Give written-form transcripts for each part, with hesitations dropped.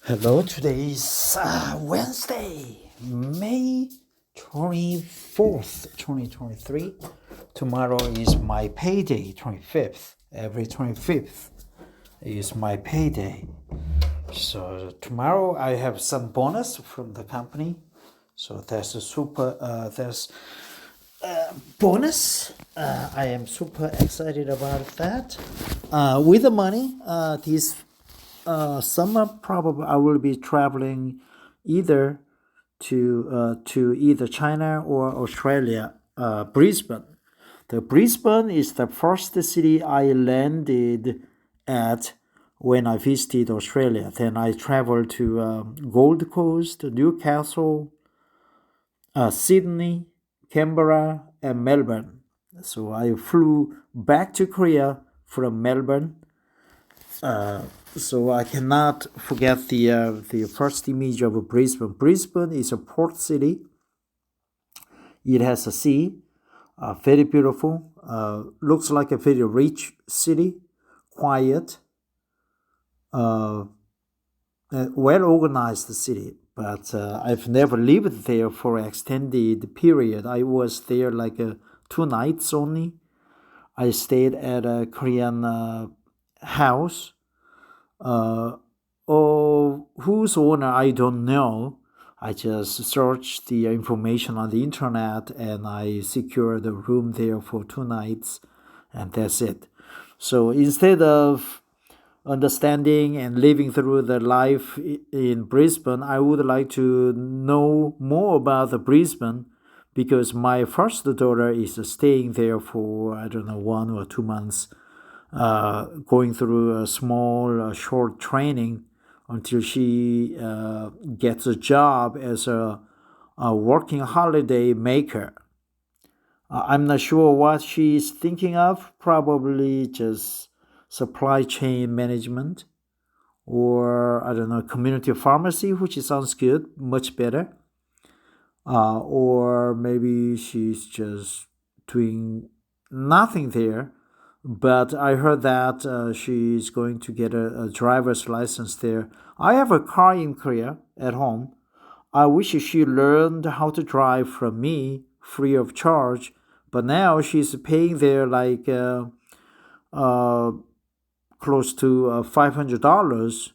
Hello, today is Wednesday, May 24th, 2023. Tomorrow is my payday, 25th. Every 25th is my payday. So tomorrow I have some bonus from the company. So there's there's bonus. I am super excited about that. With the money, this summer probably I will be traveling either to either China or Australia. Brisbane. The Brisbane is the first city I landed at when I visited Australia. Then I traveled to Gold Coast, Newcastle, Sydney, Canberra, and Melbourne. So I flew back to Korea from Melbourne. So I cannot forget the first image of Brisbane. Brisbane is a port city. It has a sea, very beautiful. Looks like a very rich city, quiet, well organized city. But I've never lived there for an extended period. I was there like 2 nights only. I stayed at a Korean house. Whose owner I don't know. I just searched the information on the internet and I secured a room there for 2 nights, and that's it. So instead of understanding and living through the life in Brisbane, I would like to know more about the Brisbane because my first daughter is staying there for, I don't know, 1 or 2 months, going through a small, short training until she gets a job as a working holiday maker. I'm not sure what she's thinking of, probably just supply chain management or, I don't know, community pharmacy, which sounds good, much better. Or maybe she's just doing nothing there. But I heard that she's going to get a driver's license there. I have a car in Korea at home. I wish she learned how to drive from me free of charge, but now she's paying there like close to $500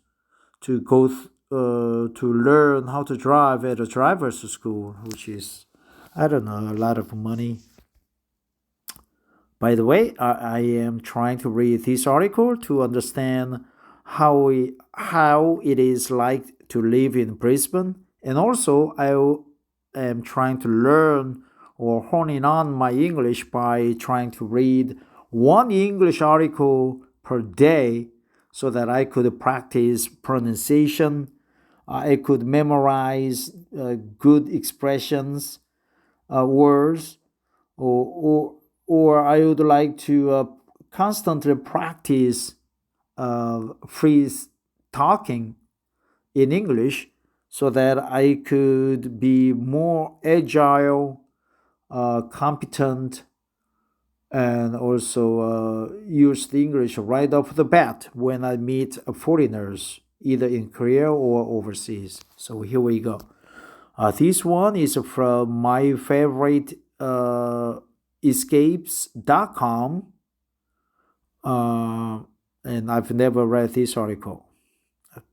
to go to learn how to drive at a driver's school, which is, I don't know, a lot of money. By the way, I am trying to read this article to understand how it is like to live in Brisbane, and also I am trying to learn or honing on my English by trying to read one English article per day so that I could practice pronunciation. I could memorize good expressions, words, or or I would like to constantly practice free talking in English so that I could be more agile, competent, and also use the English right off the bat when I meet foreigners, either in Korea or overseas. So here we go. This one is from my favorite escapes.com, and I've never read this article,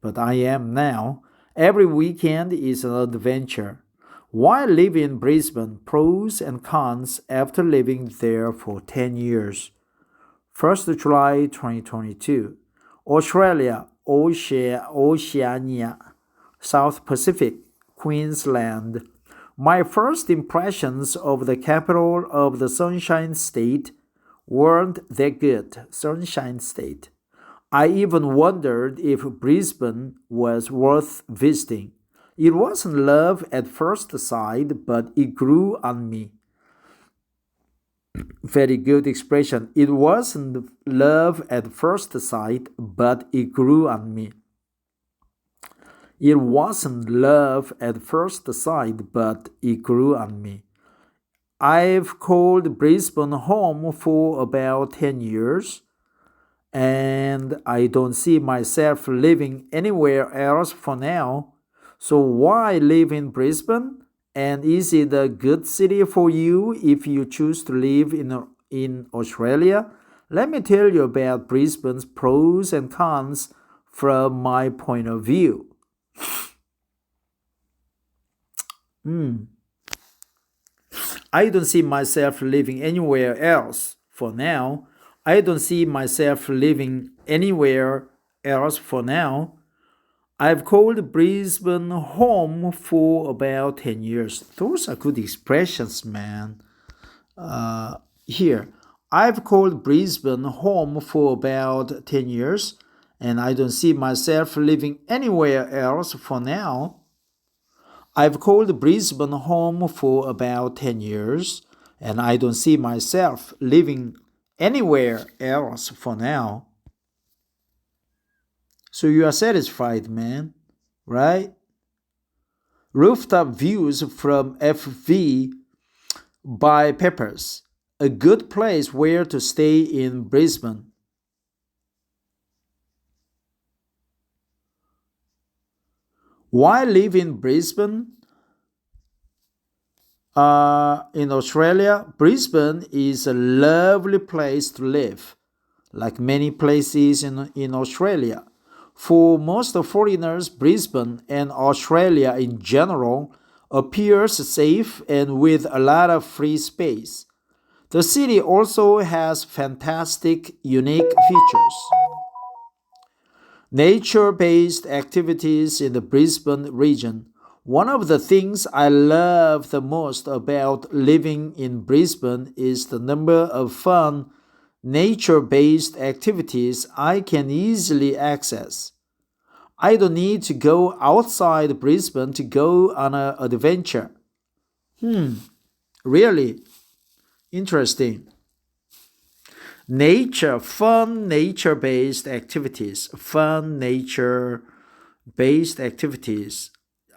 but I am now. Every weekend is an adventure. Why live in Brisbane? Pros and cons after living there for 10 years. 1st July 2022. Australia, Oceania, South Pacific, Queensland. My first impressions of the capital of the Sunshine State weren't that good. Sunshine State. I even wondered if Brisbane was worth visiting. It wasn't love at first sight, but it grew on me. Very good expression. It wasn't love at first sight, but it grew on me. It wasn't love at first sight, but it grew on me. I've called Brisbane home for about 10 years, and I don't see myself living anywhere else for now. So why live in Brisbane? And is it a good city for you if you choose to live in Australia? Let me tell you about Brisbane's pros and cons from my point of view. I don't see myself living anywhere else for now. I don't see myself living anywhere else for now. I've called Brisbane home for about 10 years. Those are good expressions, man. Here, I've called Brisbane home for about 10 years, and I don't see myself living anywhere else for now. I've called Brisbane home for about 10 years, and I don't see myself living anywhere else for now. So you are satisfied, man, right? Rooftop views from FV by Peppers. A good place where to stay in Brisbane. Why live in Brisbane? In Australia, Brisbane is a lovely place to live, like many places in Australia. For most foreigners, Brisbane and Australia in general appears safe and with a lot of free space. The city also has fantastic, unique features. Nature based activities in the Brisbane region. One of the things I love the most about living in Brisbane is the number of fun nature based activities I can easily access. I don't need to go outside Brisbane to go on an adventure. Really interesting. Fun nature based activities. Fun nature based activities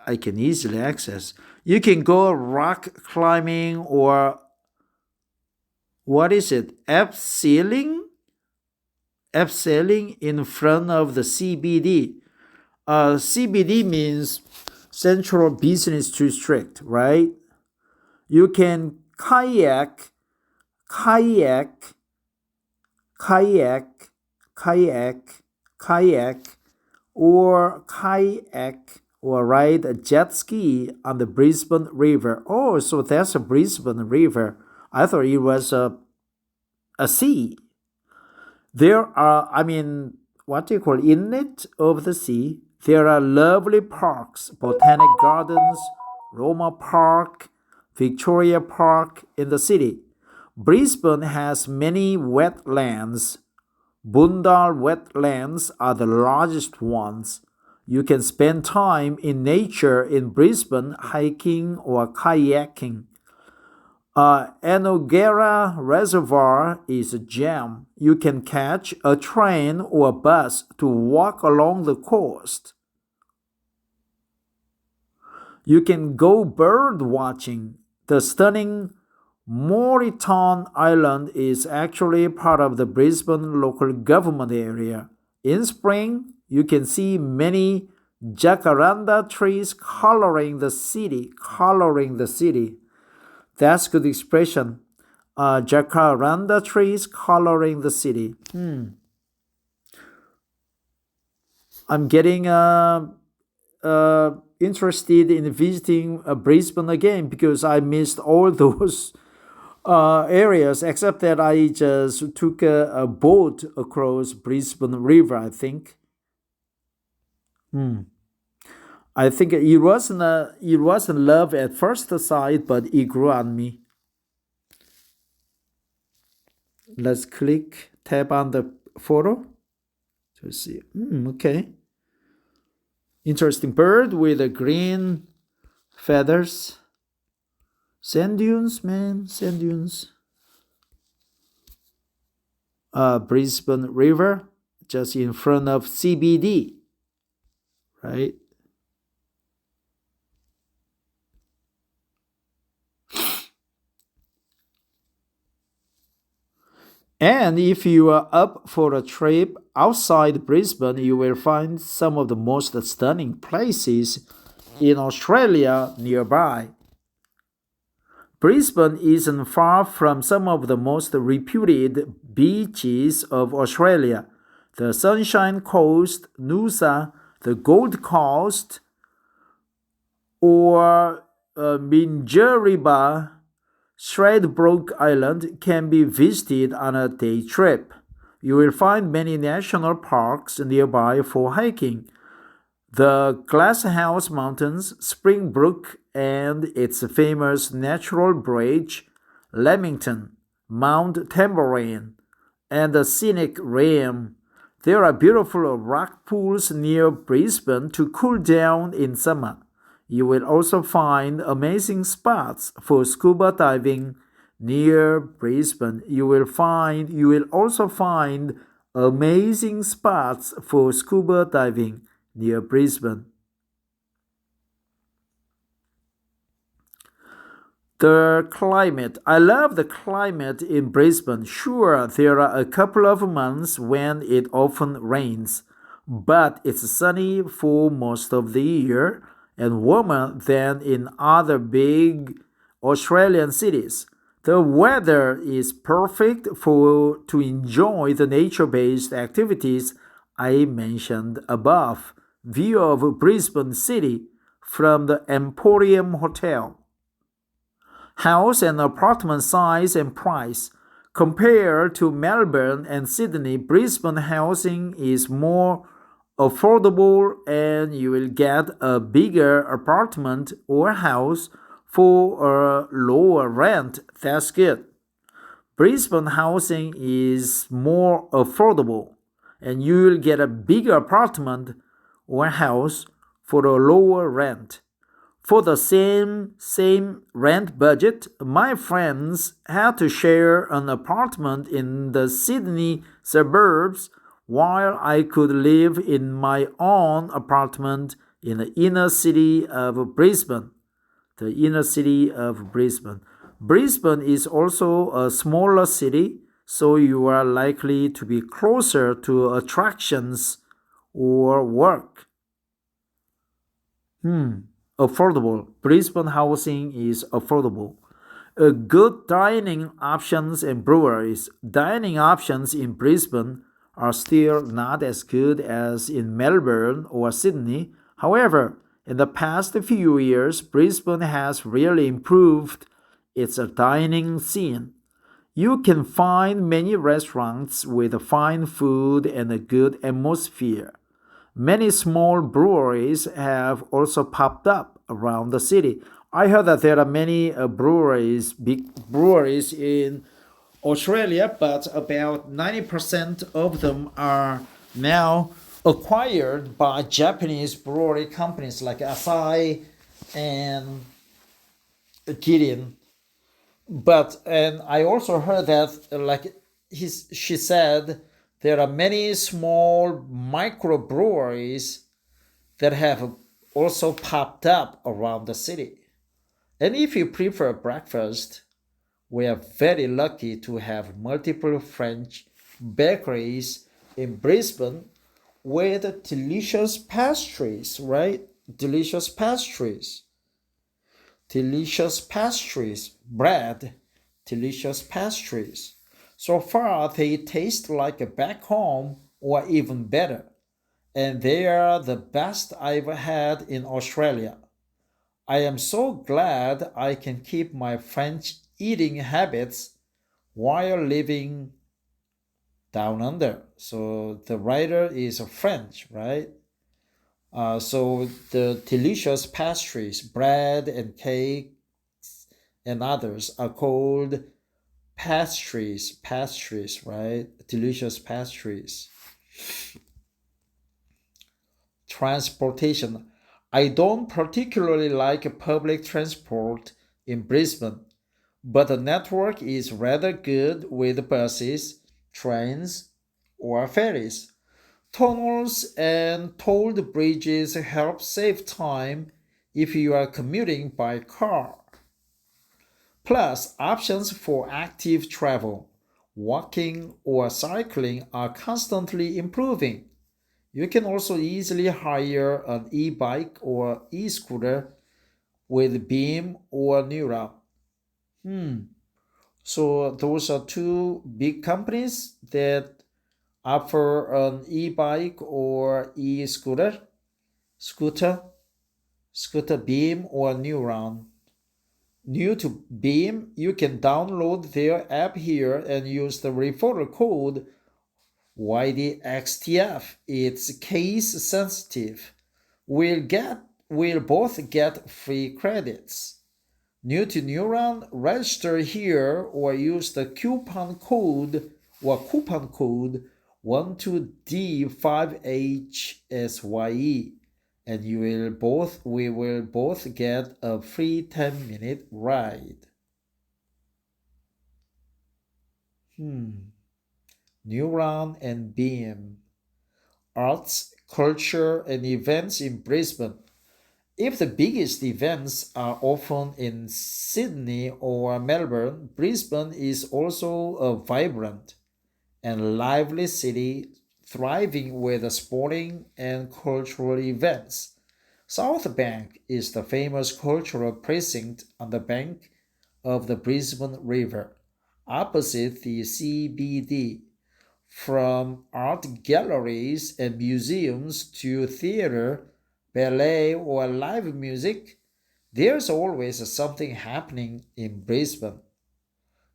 I can easily access. You can go rock climbing or what is it? Abseiling in front of the CBD. CBD means Central Business District, right? You can kayak, kayak, kayak, kayak, or kayak, or ride a jet ski on the Brisbane River. Oh, so that's a Brisbane River. I thought it was a sea. There are, what do you call inlet of the sea? There are lovely parks, Botanic Gardens, Roma Park, Victoria Park in the city. Brisbane has many wetlands. Bundar wetlands are the largest ones. You can spend time in nature in Brisbane hiking or kayaking. Enoggera Reservoir is a gem. You can catch a train or a bus to walk along the coast. You can go bird watching. The stunning Moreton Island is actually part of the Brisbane local government area. In spring, you can see many jacaranda trees coloring the city. Coloring the city. That's good expression. Jacaranda trees coloring the city. I'm getting interested in visiting Brisbane again because I missed all those areas except that I just took a boat across Brisbane River, I think. I think it wasn't love at first sight, but it grew on me. Let's tap on the photo to see. Okay. Interesting bird with a green feathers. Sand dunes, man, sand dunes. Brisbane River, just in front of CBD, right? And if you are up for a trip outside Brisbane, you will find some of the most stunning places in Australia nearby. Brisbane isn't far from some of the most reputed beaches of Australia: the Sunshine Coast, Noosa, the Gold Coast, or Minjerribah. Stradbroke Island can be visited on a day trip. You will find many national parks nearby for hiking: the Glasshouse Mountains, Springbrook and its famous natural bridge, Lamington, Mount Tambourine, and the scenic Ram. There are beautiful rock pools near Brisbane to cool down in summer. You will also find amazing spots for scuba diving near Brisbane. You will also find amazing spots for scuba diving near Brisbane. The climate. I love the climate in Brisbane. Sure, there are a couple of months when it often rains, but it's sunny for most of the year and warmer than in other big Australian cities. The weather is perfect to enjoy the nature-based activities I mentioned above. View of Brisbane City from the Emporium Hotel. House and apartment size and price. Compared to Melbourne and Sydney, Brisbane housing is more affordable and you will get a bigger apartment or house for a lower rent. That's good. Brisbane housing is more affordable and you will get a bigger apartment or house for a lower rent. For the same rent budget, my friends had to share an apartment in the Sydney suburbs while I could live in my own apartment in the inner city of Brisbane. The inner city of Brisbane. Brisbane is also a smaller city, so you are likely to be closer to attractions or work. Affordable. Brisbane housing is affordable. Good dining options and breweries. Dining options in Brisbane are still not as good as in Melbourne or Sydney. However, in the past few years, Brisbane has really improved its dining scene. You can find many restaurants with fine food and a good atmosphere. Many small breweries have also popped up around the city. I heard that there are many big breweries in Australia, but about 90% of them are now acquired by Japanese brewery companies like Asahi and Kirin. And I also heard that she said there are many small microbreweries that have also popped up around the city. And if you prefer breakfast, we are very lucky to have multiple French bakeries in Brisbane with delicious pastries, right? Delicious pastries. Delicious pastries. Bread. Delicious pastries. So far, they taste like back home or even better. And they are the best I've had in Australia. I am so glad I can keep my French eating habits while living down under. So the writer is French, right? So the delicious pastries, bread and cake and others are called pastries, right? Delicious pastries. Transportation. I don't particularly like public transport in Brisbane, but the network is rather good with buses, trains, or ferries. Tunnels and tolled bridges help save time if you are commuting by car. Plus, options for active travel. walking, or cycling are constantly improving. You can also easily hire an e-bike or e-scooter with Beam or Neural. Hmm. So those are two big companies that offer an e-bike or scooter, scooter Beam or Neuron. New to Beam, you can download their app here and use the referral code YDXTF. It's case sensitive. We'll both get free credits. New to Neuron, register here or use the coupon code 12D5HSYE and we will both get a free 10-minute ride. Neuron and Beam. Arts, culture, and events in Brisbane. If the biggest events are often in Sydney or Melbourne, Brisbane is also a vibrant and lively city thriving with sporting and cultural events. South Bank is the famous cultural precinct on the bank of the Brisbane River, opposite the CBD. From art galleries and museums to theater, ballet, or live music, there's always something happening in Brisbane.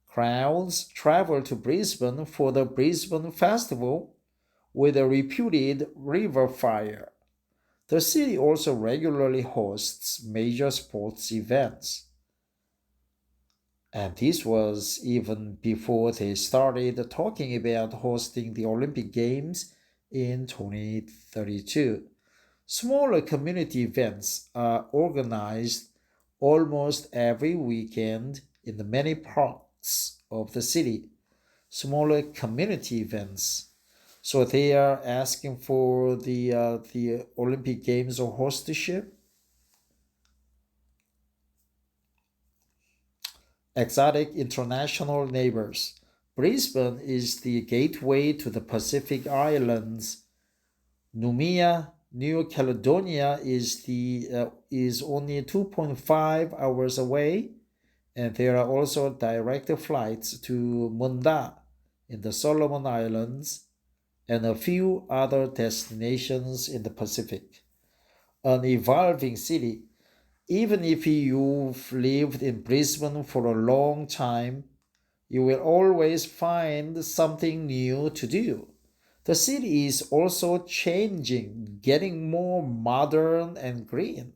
Crowds travel to Brisbane for the Brisbane Festival with a reputed river fire. The city also regularly hosts major sports events. And this was even before they started talking about hosting the Olympic Games in 2032. Smaller community events are organized almost every weekend in the many parts of the city. Smaller community events. So they are asking for the Olympic Games or hostship. Exotic international neighbors. Brisbane is the gateway to the Pacific Islands. Numia, New Caledonia is only 2.5 hours away, and there are also direct flights to Munda in the Solomon Islands and a few other destinations in the Pacific. An evolving city. Even if you've lived in Brisbane for a long time, you will always find something new to do. The city is also changing, getting more modern and green.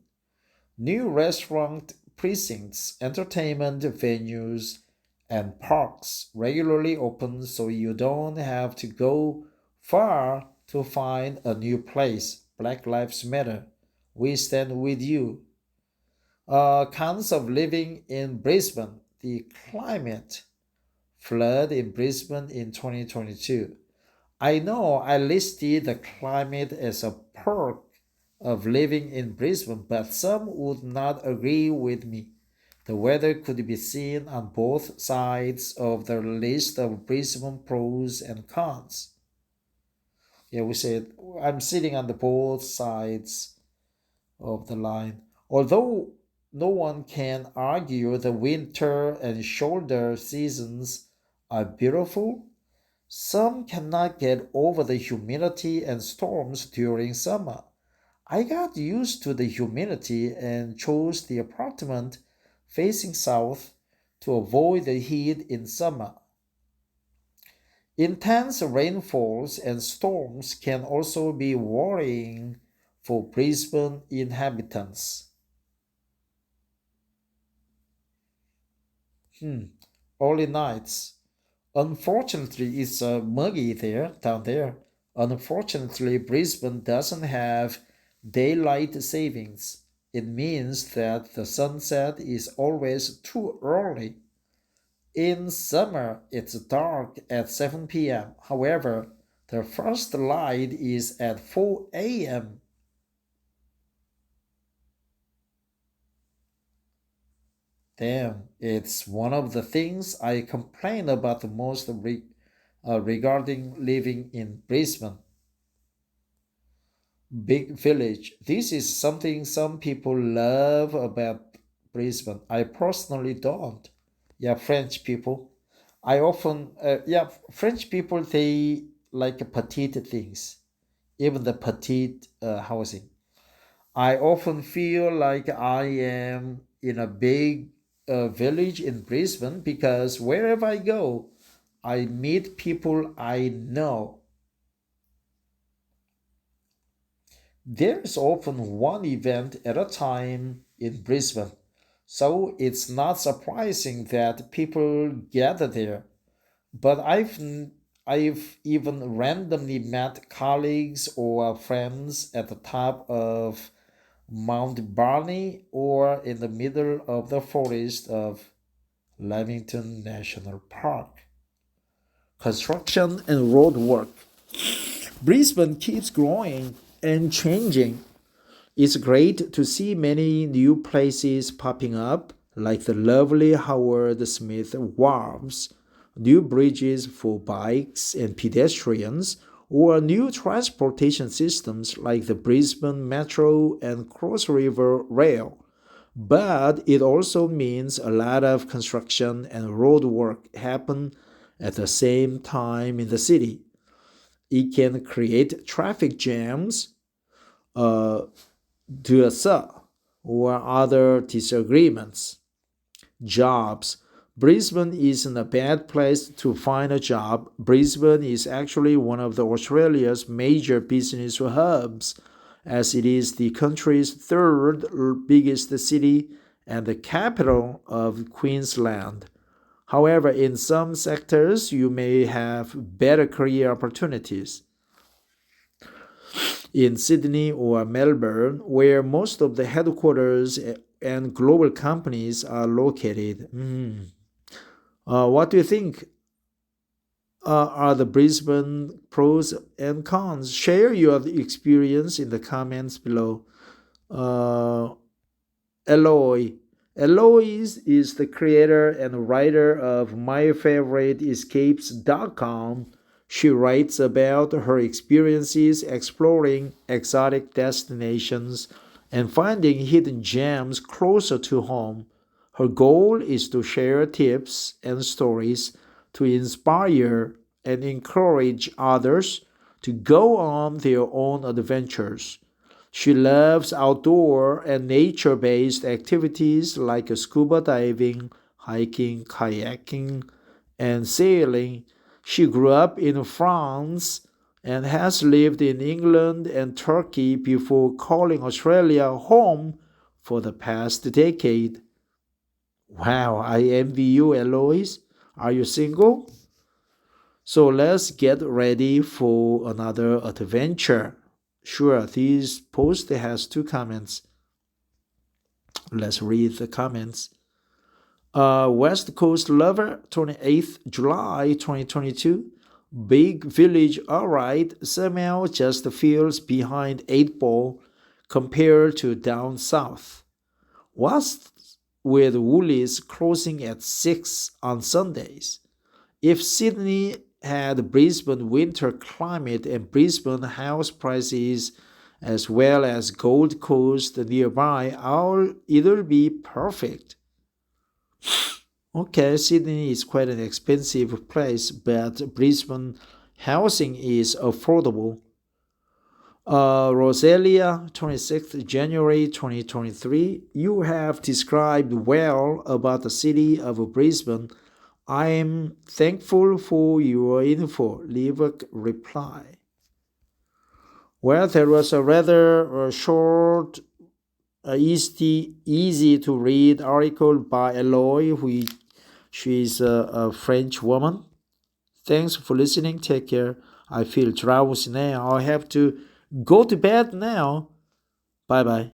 New restaurant precincts, entertainment venues, and parks regularly open so you don't have to go far to find a new place. Black Lives Matter. We stand with you. Cons of living in Brisbane. The climate. Flood in Brisbane in 2022. I know I listed the climate as a perk of living in Brisbane, but some would not agree with me. The weather could be seen on both sides of the list of Brisbane pros and cons. Yeah, we said I'm sitting on the both sides of the line. Although no one can argue the winter and shoulder seasons are beautiful, some cannot get over the humidity and storms during summer. I got used to the humidity and chose the apartment facing south to avoid the heat in summer. Intense rainfalls and storms can also be worrying for Brisbane inhabitants. Early nights. Unfortunately, it's muggy down there. Unfortunately, Brisbane doesn't have daylight savings. It means that the sunset is always too early. In summer, it's dark at 7 p.m. However, the first light is at 4 a.m. Damn, it's one of the things I complain about the most regarding living in Brisbane. Big village. This is something some people love about Brisbane. I personally don't. Yeah, French people. French people, they like petite things, even the petite housing. I often feel like I am in a big village in Brisbane because wherever I go, I meet people I know. There's often one event at a time in Brisbane, so it's not surprising that people gather there. But I've even randomly met colleagues or friends at the top of Mount Barney or in the middle of the forest of Lamington National Park. Construction and road work. Brisbane keeps growing and changing. It's great to see many new places popping up, like the lovely Howard Smith Wharves, new bridges for bikes and pedestrians, or new transportation systems like the Brisbane Metro and Cross River Rail. But it also means a lot of construction and road work happen at the same time in the city. It can create traffic jams, uh, to a sub or other disagreements. Jobs. Brisbane isn't a bad place to find a job. Brisbane is actually one of the Australia's major business hubs, as it is the country's third biggest city and the capital of Queensland. However, in some sectors, you may have better career opportunities. In Sydney or Melbourne, where most of the headquarters and global companies are located. What do you think are the Brisbane pros and cons? Share your experience in the comments below. Uh, Eloy. Eloise is the creator and writer of myfavoriteescapes.com. She writes about her experiences exploring exotic destinations and finding hidden gems closer to home. Her goal is to share tips and stories to inspire and encourage others to go on their own adventures. She loves outdoor and nature based activities like scuba diving, hiking, kayaking, and sailing. She grew up in France and has lived in England and Turkey before calling Australia home for the past decade. Wow, I envy you, Eloise. Are you single? So let's get ready for another adventure. Sure, this post has two comments. Let's read the comments. West Coast Lover, 28th July 2022. Big Village, alright, somehow just feels behind 8 ball compared to down south. What's with Woolies closing at 6 on Sundays? If Sydney had Brisbane winter climate and Brisbane house prices as well as Gold Coast nearby, it'll be perfect. Okay, Sydney is quite an expensive place, but Brisbane housing is affordable. Roselia, 26th January 2023. You have described well about the city of Brisbane. I am thankful for your info. Leave a reply. Well, there was a rather short, easy to read article by Eloy, who she is a French woman. Thanks for listening. Take care. I feel drowsy now. I have to go to bed now. Bye bye.